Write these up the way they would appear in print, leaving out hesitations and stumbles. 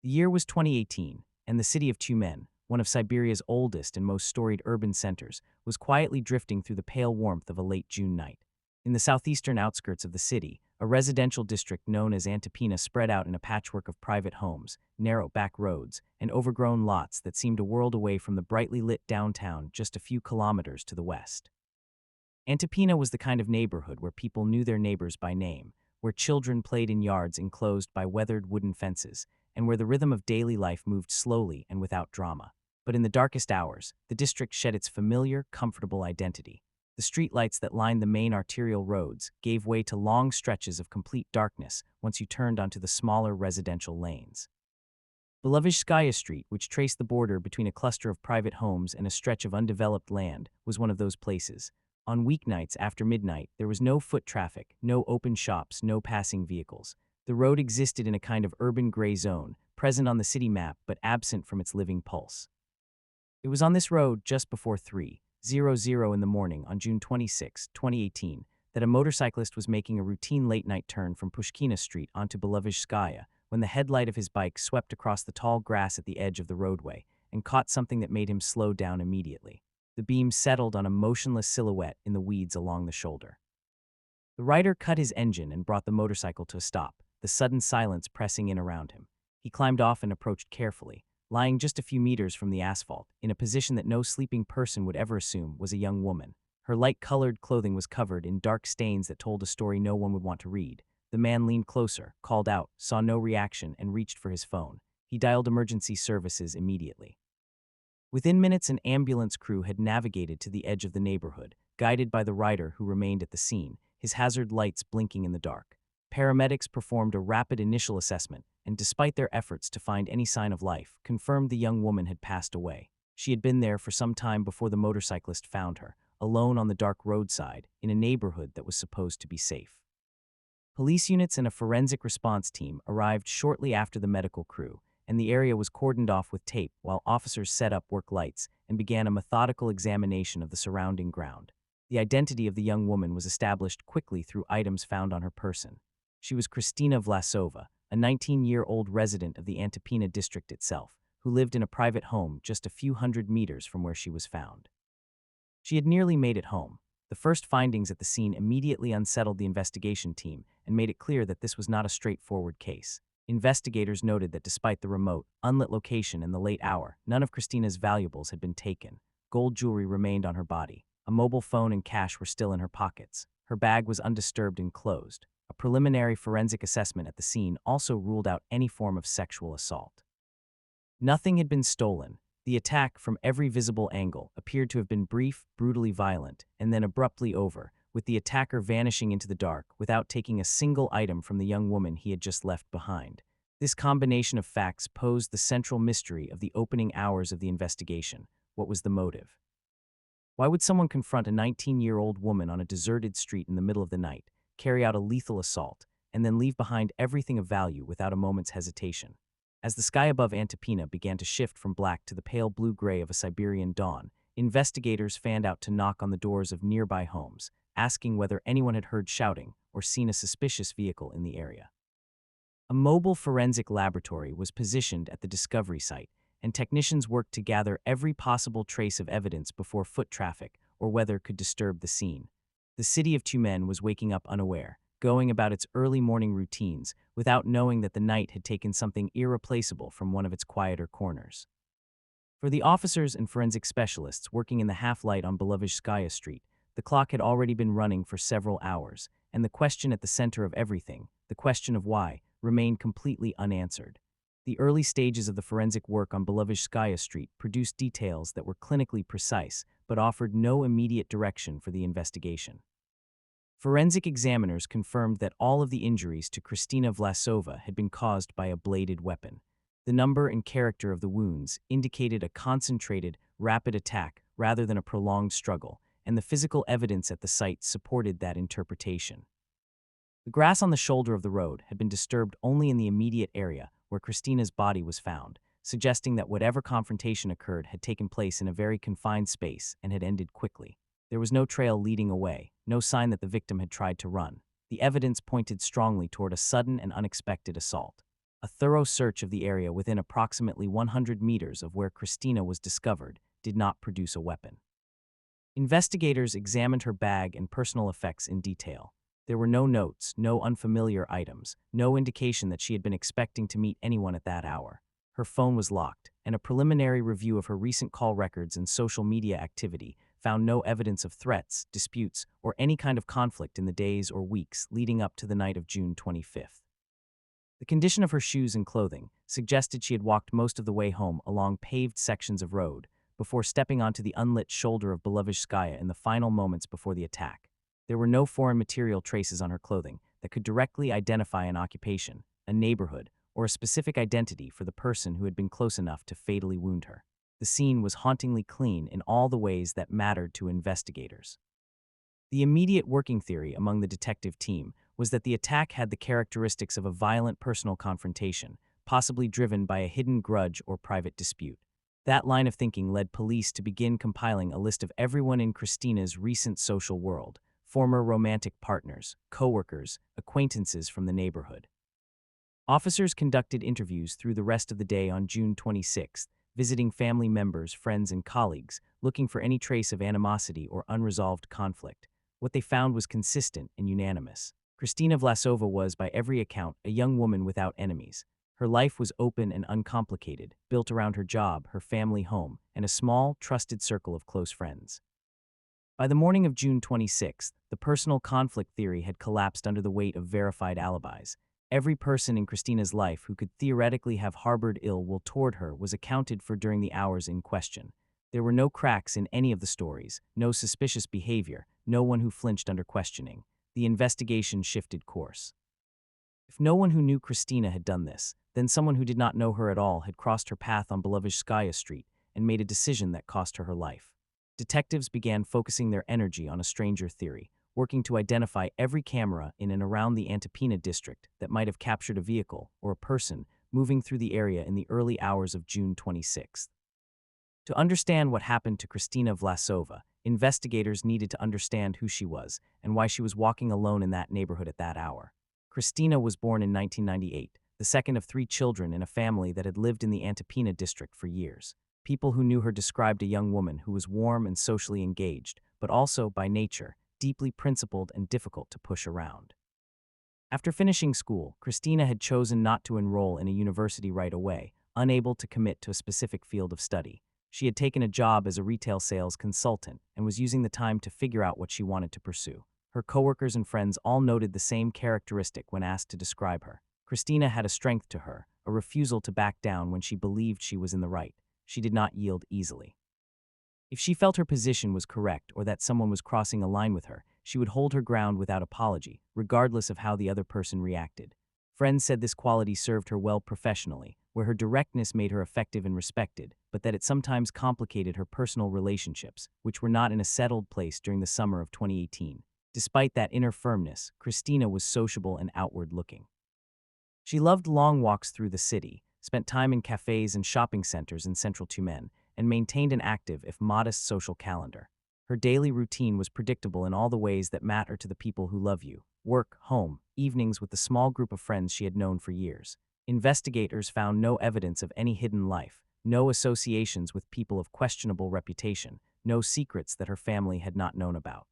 The year was 2018, and the city of Tyumen, one of Siberia's oldest and most storied urban centers, was quietly drifting through the pale warmth of a late June night. In the southeastern outskirts of the city, a residential district known as Antipina spread out in a patchwork of private homes, narrow back roads, and overgrown lots that seemed a world away from the brightly lit downtown just a few kilometers to the west. Antipina was the kind of neighborhood where people knew their neighbors by name, where children played in yards enclosed by weathered wooden fences, and where the rhythm of daily life moved slowly and without drama. But in the darkest hours, the district shed its familiar, comfortable identity. The streetlights that lined the main arterial roads gave way to long stretches of complete darkness once you turned onto the smaller residential lanes. Belovezhskaya Street, which traced the border between a cluster of private homes and a stretch of undeveloped land, was one of those places. On weeknights after midnight, there was no foot traffic, no open shops, no passing vehicles. The road existed in a kind of urban gray zone, present on the city map but absent from its living pulse. It was on this road just before 3:00 in the morning on June 26, 2018, that a motorcyclist was making a routine late-night turn from Pushkina Street onto Belovezhskaya when the headlight of his bike swept across the tall grass at the edge of the roadway and caught something that made him slow down immediately. The beam settled on a motionless silhouette in the weeds along the shoulder. The rider cut his engine and brought the motorcycle to a stop, the sudden silence pressing in around him. He climbed off and approached carefully, lying just a few meters from the asphalt, in a position that no sleeping person would ever assume was a young woman. Her light-colored clothing was covered in dark stains that told a story no one would want to read. The man leaned closer, called out, saw no reaction, and reached for his phone. He dialed emergency services immediately. Within minutes, an ambulance crew had navigated to the edge of the neighborhood, guided by the rider who remained at the scene, his hazard lights blinking in the dark. Paramedics performed a rapid initial assessment, and despite their efforts to find any sign of life, confirmed the young woman had passed away. She had been there for some time before the motorcyclist found her, alone on the dark roadside, in a neighborhood that was supposed to be safe. Police units and a forensic response team arrived shortly after the medical crew, and the area was cordoned off with tape while officers set up work lights and began a methodical examination of the surrounding ground. The identity of the young woman was established quickly through items found on her person. She was Kristina Vlasova, a 19-year-old resident of the Antipina district itself, who lived in a private home just a few hundred meters from where she was found. She had nearly made it home. The first findings at the scene immediately unsettled the investigation team and made it clear that this was not a straightforward case. Investigators noted that despite the remote, unlit location and the late hour, none of Christina's valuables had been taken. Gold jewelry remained on her body. A mobile phone and cash were still in her pockets. Her bag was undisturbed and closed. A preliminary forensic assessment at the scene also ruled out any form of sexual assault. Nothing had been stolen. The attack, from every visible angle, appeared to have been brief, brutally violent, and then abruptly over, with the attacker vanishing into the dark without taking a single item from the young woman he had just left behind. This combination of facts posed the central mystery of the opening hours of the investigation. What was the motive? Why would someone confront a 19-year-old woman on a deserted street in the middle of the night, carry out a lethal assault, and then leave behind everything of value without a moment's hesitation? As the sky above Antipina began to shift from black to the pale blue-gray of a Siberian dawn, investigators fanned out to knock on the doors of nearby homes, asking whether anyone had heard shouting or seen a suspicious vehicle in the area. A mobile forensic laboratory was positioned at the discovery site, and technicians worked to gather every possible trace of evidence before foot traffic or weather could disturb the scene. The city of Tyumen was waking up unaware, going about its early morning routines without knowing that the night had taken something irreplaceable from one of its quieter corners. For the officers and forensic specialists working in the half-light on Belovezhskaya Street, the clock had already been running for several hours, and the question at the center of everything, the question of why, remained completely unanswered. The early stages of the forensic work on Belovezhskaya Street produced details that were clinically precise but offered no immediate direction for the investigation. Forensic examiners confirmed that all of the injuries to Kristina Vlasova had been caused by a bladed weapon. The number and character of the wounds indicated a concentrated, rapid attack rather than a prolonged struggle, and the physical evidence at the site supported that interpretation. The grass on the shoulder of the road had been disturbed only in the immediate area where Kristina's body was found, suggesting that whatever confrontation occurred had taken place in a very confined space and had ended quickly. There was no trail leading away, no sign that the victim had tried to run. The evidence pointed strongly toward a sudden and unexpected assault. A thorough search of the area within approximately 100 meters of where Christina was discovered did not produce a weapon. Investigators examined her bag and personal effects in detail. There were no notes, no unfamiliar items, no indication that she had been expecting to meet anyone at that hour. Her phone was locked, and a preliminary review of her recent call records and social media activity found no evidence of threats, disputes, or any kind of conflict in the days or weeks leading up to the night of June 25th. The condition of her shoes and clothing suggested she had walked most of the way home along paved sections of road before stepping onto the unlit shoulder of Belovezhskaya in the final moments before the attack. There were no foreign material traces on her clothing that could directly identify an occupation, a neighborhood, or a specific identity for the person who had been close enough to fatally wound her. The scene was hauntingly clean in all the ways that mattered to investigators. The immediate working theory among the detective team was that the attack had the characteristics of a violent personal confrontation, possibly driven by a hidden grudge or private dispute. That line of thinking led police to begin compiling a list of everyone in Christina's recent social world, former romantic partners, coworkers, acquaintances from the neighborhood. Officers conducted interviews through the rest of the day on June 26th, visiting family members, friends, and colleagues, looking for any trace of animosity or unresolved conflict. What they found was consistent and unanimous. Christina Vlasova was, by every account, a young woman without enemies. Her life was open and uncomplicated, built around her job, her family home, and a small, trusted circle of close friends. By the morning of June 26th, the personal conflict theory had collapsed under the weight of verified alibis. Every person in Christina's life who could theoretically have harbored ill will toward her was accounted for during the hours in question. There were no cracks in any of the stories, no suspicious behavior, no one who flinched under questioning. The investigation shifted course. If no one who knew Christina had done this, then someone who did not know her at all had crossed her path on Belovezhskaya Street and made a decision that cost her her life. Detectives began focusing their energy on a stranger theory, working to identify every camera in and around the Antipina district that might have captured a vehicle or a person moving through the area in the early hours of June 26th. To understand what happened to Christina Vlasova, investigators needed to understand who she was and why she was walking alone in that neighborhood at that hour. Christina was born in 1998, the second of 3 children in a family that had lived in the Antipina district for years. People who knew her described a young woman who was warm and socially engaged, but also, by nature, deeply principled and difficult to push around. After finishing school, Christina had chosen not to enroll in a university right away, unable to commit to a specific field of study. She had taken a job as a retail sales consultant and was using the time to figure out what she wanted to pursue. Her coworkers and friends all noted the same characteristic when asked to describe her. Christina had a strength to her, a refusal to back down when she believed she was in the right. She did not yield easily. If she felt her position was correct or that someone was crossing a line with her, she would hold her ground without apology, regardless of how the other person reacted. Friends said this quality served her well professionally, where her directness made her effective and respected, but that it sometimes complicated her personal relationships, which were not in a settled place during the summer of 2018. Despite that inner firmness, Christina was sociable and outward-looking. She loved long walks through the city, spent time in cafes and shopping centers in central Tumen, and maintained an active, if modest, social calendar. Her daily routine was predictable in all the ways that matter to the people who love you: work, home, evenings with the small group of friends she had known for years. Investigators found no evidence of any hidden life, no associations with people of questionable reputation, no secrets that her family had not known about.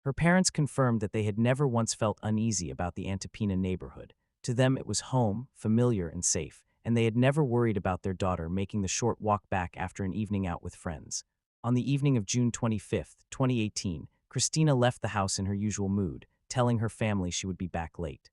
Her parents confirmed that they had never once felt uneasy about the Antipina neighborhood. To them it was home, familiar and safe, and they had never worried about their daughter making the short walk back after an evening out with friends. On the evening of June 25, 2018, Christina left the house in her usual mood, telling her family she would be back late.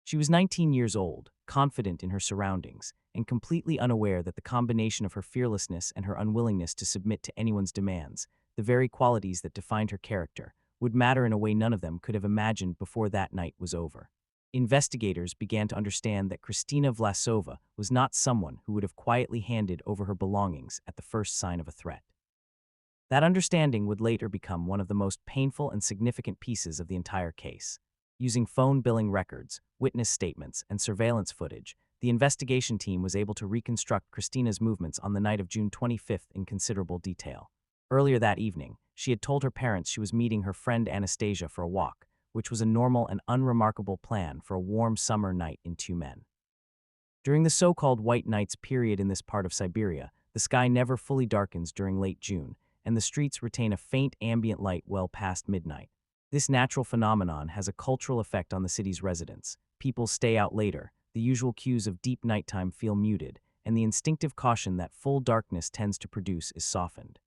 She was 19 years old, confident in her surroundings, and completely unaware that the combination of her fearlessness and her unwillingness to submit to anyone's demands, the very qualities that defined her character, would matter in a way none of them could have imagined before that night was over. Investigators began to understand that Christina Vlasova was not someone who would have quietly handed over her belongings at the first sign of a threat. That understanding would later become one of the most painful and significant pieces of the entire case. Using phone billing records, witness statements, and surveillance footage, the investigation team was able to reconstruct Christina's movements on the night of June 25th in considerable detail. Earlier that evening, she had told her parents she was meeting her friend Anastasia for a walk, which was a normal and unremarkable plan for a warm summer night in Tumen. During the so-called white nights period in this part of Siberia, the sky never fully darkens during late June, and the streets retain a faint ambient light well past midnight. This natural phenomenon has a cultural effect on the city's residents. People stay out later, the usual cues of deep nighttime feel muted, and the instinctive caution that full darkness tends to produce is softened.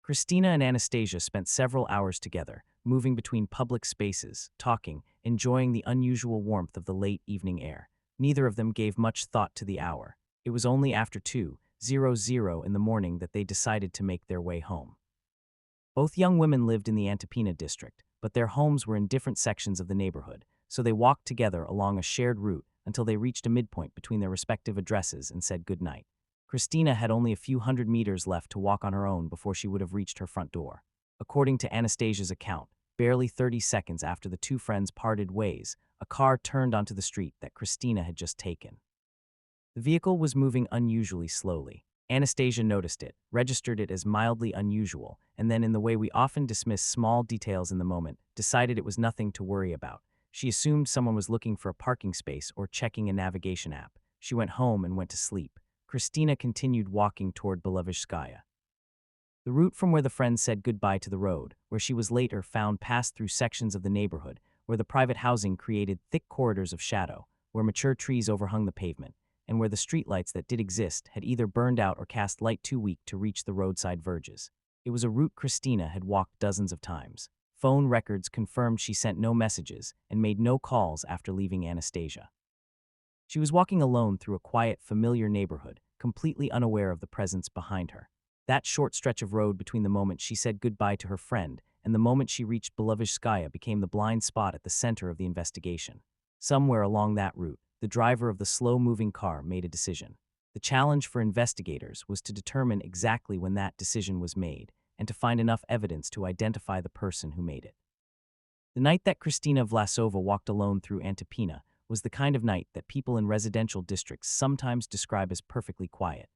Christina and Anastasia spent several hours together, moving between public spaces, talking, enjoying the unusual warmth of the late evening air. Neither of them gave much thought to the hour. It was only after 2:00 in the morning that they decided to make their way home. Both young women lived in the Antipina district, but their homes were in different sections of the neighborhood, so they walked together along a shared route until they reached a midpoint between their respective addresses and said goodnight. Christina had only a few hundred meters left to walk on her own before she would have reached her front door. According to Anastasia's account, barely 30 seconds after the two friends parted ways, a car turned onto the street that Christina had just taken. The vehicle was moving unusually slowly. Anastasia noticed it, registered it as mildly unusual, and then, in the way we often dismiss small details in the moment, decided it was nothing to worry about. She assumed someone was looking for a parking space or checking a navigation app. She went home and went to sleep. Christina continued walking toward Belovezhskaya. The route from where the friends said goodbye to the road, where she was later found, passed through sections of the neighborhood, where the private housing created thick corridors of shadow, where mature trees overhung the pavement, and where the streetlights that did exist had either burned out or cast light too weak to reach the roadside verges. It was a route Christina had walked dozens of times. Phone records confirmed she sent no messages and made no calls after leaving Anastasia. She was walking alone through a quiet, familiar neighborhood, completely unaware of the presence behind her. That short stretch of road between the moment she said goodbye to her friend and the moment she reached Belovezhskaya became the blind spot at the center of the investigation. Somewhere along that route, the driver of the slow-moving car made a decision. The challenge for investigators was to determine exactly when that decision was made and to find enough evidence to identify the person who made it. The night that Kristina Vlasova walked alone through Antipina was the kind of night that people in residential districts sometimes describe as perfectly quiet.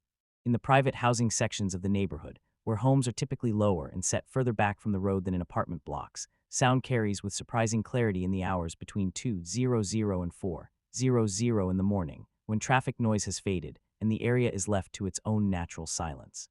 In the private housing sections of the neighborhood, where homes are typically lower and set further back from the road than in apartment blocks, sound carries with surprising clarity in the hours between 2:00 and 4:00 in the morning, when traffic noise has faded and the area is left to its own natural silence.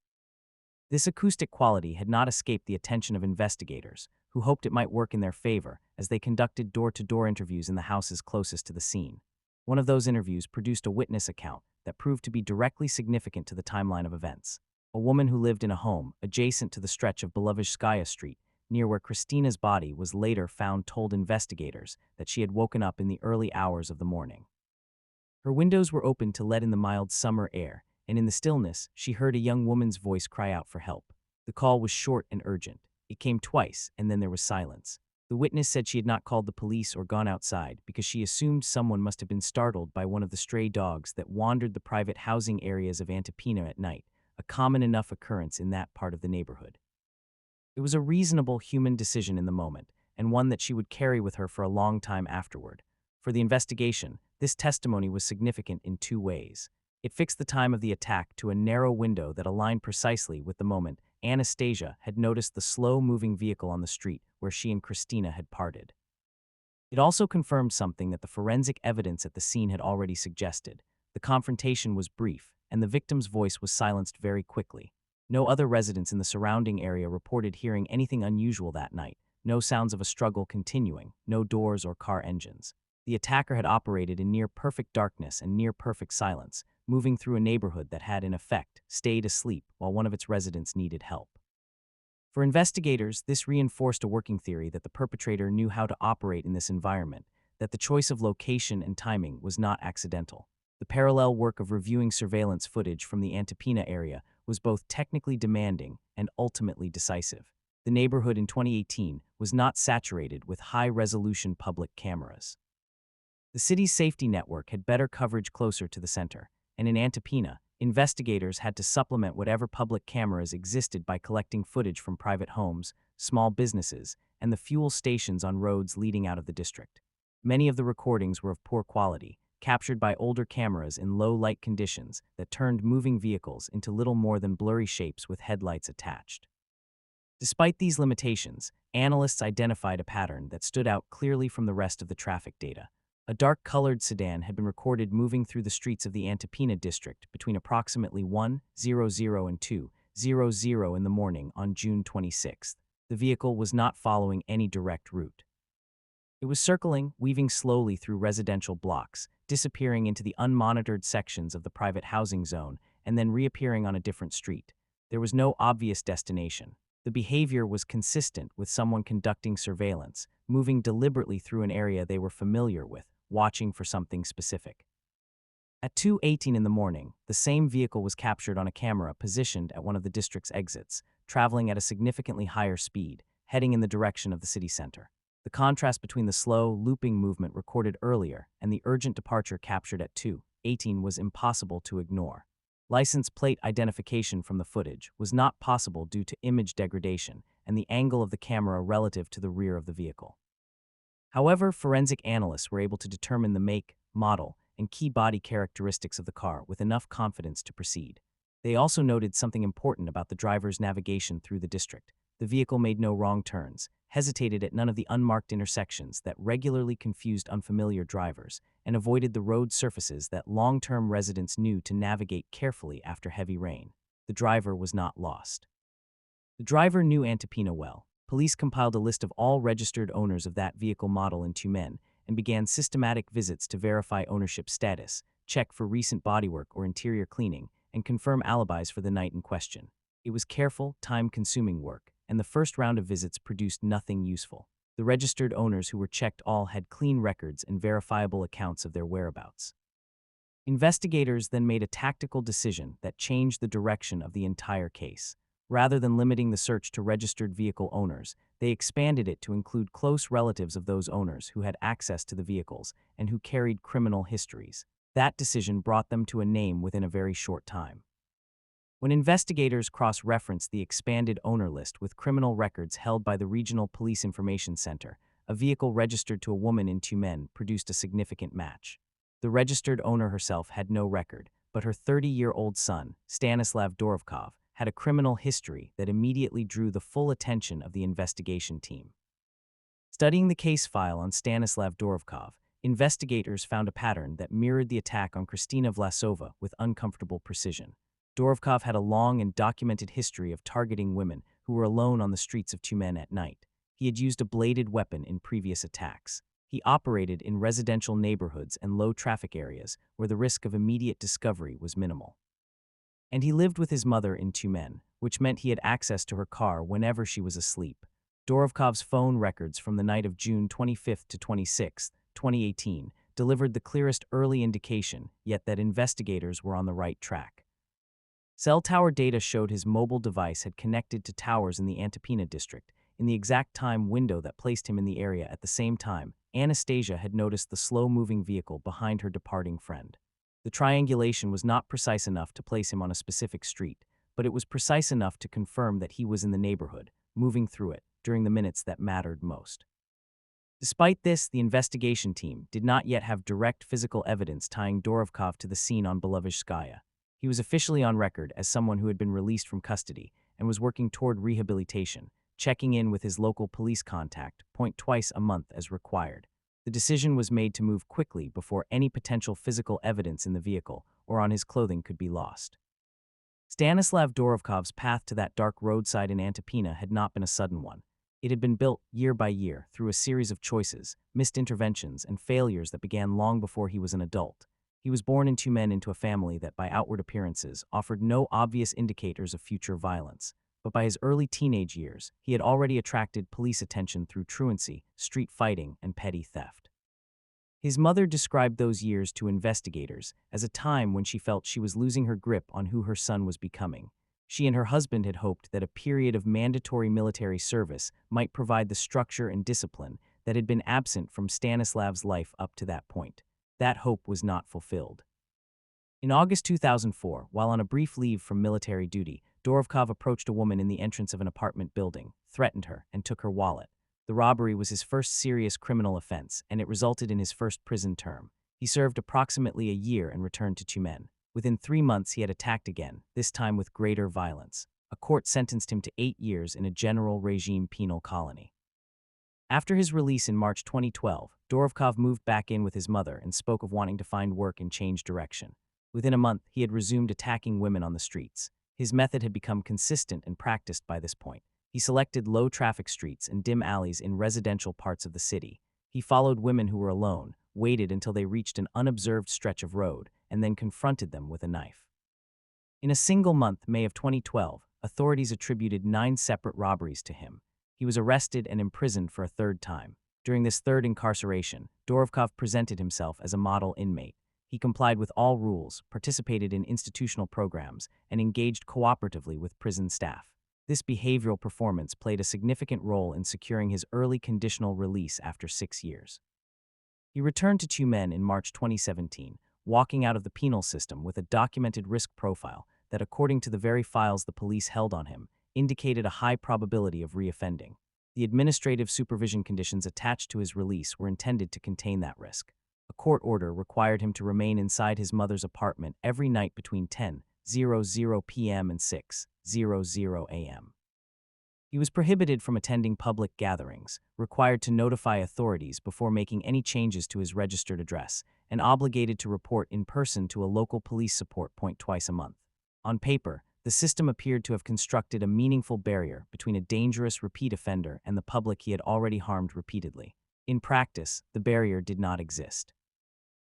This acoustic quality had not escaped the attention of investigators, who hoped it might work in their favor as they conducted door-to-door interviews in the houses closest to the scene. One of those interviews produced a witness account that proved to be directly significant to the timeline of events. A woman who lived in a home adjacent to the stretch of Belovezhskaya Street, near where Kristina's body was later found, told investigators that she had woken up in the early hours of the morning. Her windows were open to let in the mild summer air, and in the stillness, she heard a young woman's voice cry out for help. The call was short and urgent. It came twice, and then there was silence. The witness said she had not called the police or gone outside because she assumed someone must have been startled by one of the stray dogs that wandered the private housing areas of Antipina at night, a common enough occurrence in that part of the neighborhood. It was a reasonable human decision in the moment, and one that she would carry with her for a long time afterward. For the investigation, this testimony was significant in two ways. It fixed the time of the attack to a narrow window that aligned precisely with the moment Anastasia had noticed the slow-moving vehicle on the street where she and Kristina had parted. It also confirmed something that the forensic evidence at the scene had already suggested. The confrontation was brief, and the victim's voice was silenced very quickly. No other residents in the surrounding area reported hearing anything unusual that night, no sounds of a struggle continuing, no doors or car engines. The attacker had operated in near-perfect darkness and near-perfect silence, moving through a neighborhood that had, in effect, stayed asleep while one of its residents needed help. For investigators, this reinforced a working theory that the perpetrator knew how to operate in this environment, that the choice of location and timing was not accidental. The parallel work of reviewing surveillance footage from the Antipina area was both technically demanding and ultimately decisive. The neighborhood in 2018 was not saturated with high-resolution public cameras. The city's safety network had better coverage closer to the center, and in Antipina, investigators had to supplement whatever public cameras existed by collecting footage from private homes, small businesses, and the fuel stations on roads leading out of the district. Many of the recordings were of poor quality, captured by older cameras in low-light conditions that turned moving vehicles into little more than blurry shapes with headlights attached. Despite these limitations, analysts identified a pattern that stood out clearly from the rest of the traffic data. A dark-colored sedan had been recorded moving through the streets of the Antipina district between approximately 1:00 and 2:00 in the morning on June 26th. The vehicle was not following any direct route. It was circling, weaving slowly through residential blocks, disappearing into the unmonitored sections of the private housing zone, and then reappearing on a different street. There was no obvious destination. The behavior was consistent with someone conducting surveillance, moving deliberately through an area they were familiar with, watching for something specific. At 2:18 in the morning, the same vehicle was captured on a camera positioned at one of the district's exits, traveling at a significantly higher speed, heading in the direction of the city center. The contrast between the slow, looping movement recorded earlier and the urgent departure captured at 2:18 was impossible to ignore. License plate identification from the footage was not possible due to image degradation and the angle of the camera relative to the rear of the vehicle. However, forensic analysts were able to determine the make, model, and key body characteristics of the car with enough confidence to proceed. They also noted something important about the driver's navigation through the district. The vehicle made no wrong turns, hesitated at none of the unmarked intersections that regularly confused unfamiliar drivers, and avoided the road surfaces that long-term residents knew to navigate carefully after heavy rain. The driver was not lost. The driver knew Antipina well. Police compiled a list of all registered owners of that vehicle model in Tumen and began systematic visits to verify ownership status, check for recent bodywork or interior cleaning, and confirm alibis for the night in question. It was careful, time-consuming work, and the first round of visits produced nothing useful. The registered owners who were checked all had clean records and verifiable accounts of their whereabouts. Investigators then made a tactical decision that changed the direction of the entire case. Rather than limiting the search to registered vehicle owners, they expanded it to include close relatives of those owners who had access to the vehicles and who carried criminal histories. That decision brought them to a name within a very short time. When investigators cross-referenced the expanded owner list with criminal records held by the Regional Police Information Center, a vehicle registered to a woman in Tumen produced a significant match. The registered owner herself had no record, but her 30-year-old son, Stanislav Dorovkov, had a criminal history that immediately drew the full attention of the investigation team. Studying the case file on Stanislav Dorovkov, investigators found a pattern that mirrored the attack on Kristina Vlasova with uncomfortable precision. Dorovkov had a long and documented history of targeting women who were alone on the streets of Tumen at night. He had used a bladed weapon in previous attacks. He operated in residential neighborhoods and low-traffic areas where the risk of immediate discovery was minimal. And he lived with his mother in Tumen, which meant he had access to her car whenever she was asleep. Dorovkov's phone records from the night of June 25 to 26, 2018, delivered the clearest early indication, yet that investigators were on the right track. Cell tower data showed his mobile device had connected to towers in the Antipina district in the exact time window that placed him in the area. At the same time, Anastasia had noticed the slow-moving vehicle behind her departing friend. The triangulation was not precise enough to place him on a specific street, but it was precise enough to confirm that he was in the neighborhood, moving through it, during the minutes that mattered most. Despite this, the investigation team did not yet have direct physical evidence tying Dorovkov to the scene on Belovezhskaya. He was officially on record as someone who had been released from custody and was working toward rehabilitation, checking in with his local police contact point twice a month as required. The decision was made to move quickly before any potential physical evidence in the vehicle or on his clothing could be lost. Stanislav Dorovkov's path to that dark roadside in Antipina had not been a sudden one. It had been built year by year through a series of choices, missed interventions, and failures that began long before he was an adult. He was born in Tumen into a family that, by outward appearances, offered no obvious indicators of future violence. But by his early teenage years, he had already attracted police attention through truancy, street fighting, and petty theft. His mother described those years to investigators as a time when she felt she was losing her grip on who her son was becoming. She and her husband had hoped that a period of mandatory military service might provide the structure and discipline that had been absent from Stanislav's life up to that point. That hope was not fulfilled. In August 2004, while on a brief leave from military duty, Dorovkov approached a woman in the entrance of an apartment building, threatened her, and took her wallet. The robbery was his first serious criminal offense, and it resulted in his first prison term. He served approximately a year and returned to Tumen. Within 3 months, he had attacked again, this time with greater violence. A court sentenced him to 8 years in a general regime penal colony. After his release in March 2012, Dorovkov moved back in with his mother and spoke of wanting to find work and change direction. Within a month, he had resumed attacking women on the streets. His method had become consistent and practiced by this point. He selected low-traffic streets and dim alleys in residential parts of the city. He followed women who were alone, waited until they reached an unobserved stretch of road, and then confronted them with a knife. In a single month, May of 2012, authorities attributed 9 separate robberies to him. He was arrested and imprisoned for a third time. During this third incarceration, Dorovkov presented himself as a model inmate. He complied with all rules, participated in institutional programs, and engaged cooperatively with prison staff. This behavioral performance played a significant role in securing his early conditional release after 6 years. He returned to Tumen in March 2017, walking out of the penal system with a documented risk profile that, according to the very files the police held on him, indicated a high probability of reoffending. The administrative supervision conditions attached to his release were intended to contain that risk. A court order required him to remain inside his mother's apartment every night between 10:00 p.m. and 6:00 a.m. He was prohibited from attending public gatherings, required to notify authorities before making any changes to his registered address, and obligated to report in person to a local police support point twice a month. On paper, the system appeared to have constructed a meaningful barrier between a dangerous repeat offender and the public he had already harmed repeatedly. In practice, the barrier did not exist.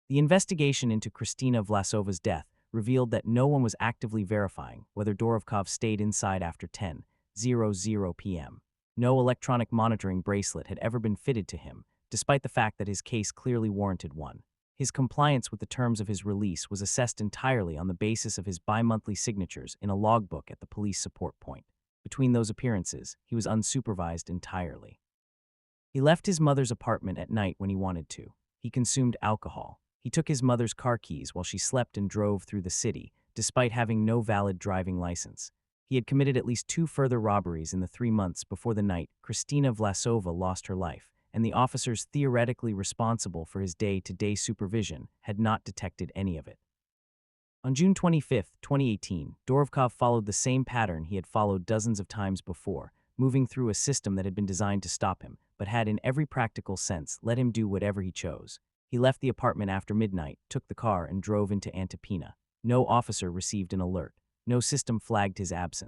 The investigation into Kristina Vlasova's death revealed that no one was actively verifying whether Dorovkov stayed inside after 10:00 p.m. No electronic monitoring bracelet had ever been fitted to him, despite the fact that his case clearly warranted one. His compliance with the terms of his release was assessed entirely on the basis of his bi-monthly signatures in a logbook at the police support point. Between those appearances, he was unsupervised entirely. He left his mother's apartment at night when he wanted to. He consumed alcohol. He took his mother's car keys while she slept and drove through the city, despite having no valid driving license. He had committed at least 2 further robberies in the 3 months before the night Kristina Vlasova lost her life, and the officers theoretically responsible for his day-to-day supervision had not detected any of it. On June 25, 2018, Dorovkov followed the same pattern he had followed dozens of times before, moving through a system that had been designed to stop him, but had in every practical sense let him do whatever he chose. He left the apartment after midnight, took the car, and drove into Antipina. No officer received an alert. No system flagged his absence.